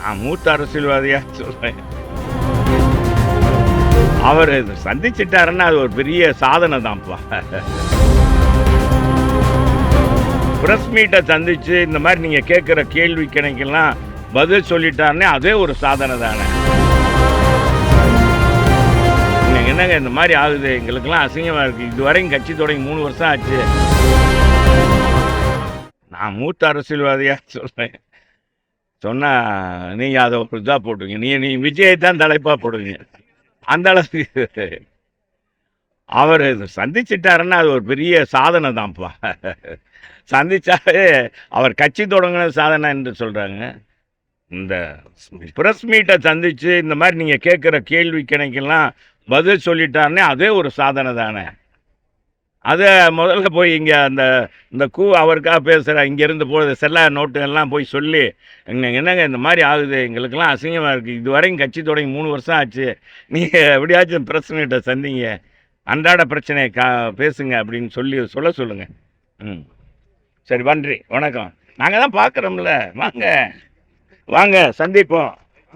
நான் மூத்த அரசியல்வாதியா சொல்றேன். அவரு சந்திச்சிட்டாருன்னா அது ஒரு பெரிய சாதனை தான்ப்பா. பிரஸ் மீட்டை சந்திச்சு இந்த மாதிரி நீங்க கேட்குற கேள்வி கணக்கெல்லாம் பதில் சொல்லிட்டாருன்னே அதே ஒரு சாதனை தானே. என்னங்க இந்த மாதிரி ஆகுது, எங்களுக்கெல்லாம் அசிங்கமா இருக்கு. இதுவரையும் கட்சி தொடங்கி 3 வருஷம் ஆச்சு. நான் மூத்த அரசியல்வாதியா சொல்றேன். சொன்னா நீங்க அதை ஒரு இதா போட்டுங்க. நீ விஜயை தான் தலைப்பா போடுங்க. அந்த அளவுக்கு அவர் சந்திச்சிட்டாருன்னா அது ஒரு பெரிய சாதனை தான்ப்பா. சந்திச்சாலே அவர் கட்சி தொடங்கின சாதனை என்று சொல்றாங்க. இந்த பிரஸ் மீட்டை சந்திச்சு இந்த மாதிரி நீங்க கேட்குற கேள்வி கணக்கெல்லாம் பதில் சொல்லிட்டாருன்னே அதே ஒரு சாதனை தானே. அதை முதல்ல போய் இங்கே இந்த அவருக்காக பேசுகிற இங்கேருந்து போகிற செல்லா நோட்டு எல்லாம் போய் சொல்லி என்னங்க இந்த மாதிரி ஆகுது, எங்களுக்கெல்லாம் அசிங்கமாக இருக்குது. இதுவரையும் கட்சி தொடங்கி 3 வருஷம் ஆச்சு. நீங்கள் எப்படியாச்சும் பிரச்சனைகிட்ட சந்திங்க, அன்றாட பிரச்சனையை பேசுங்க அப்படின்னு சொல்ல சொல்லுங்கள். ம், சரி, நன்றி, வணக்கம். நாங்கள் தான் பார்க்குறோம்ல, வாங்க வாங்க சந்திப்போம்.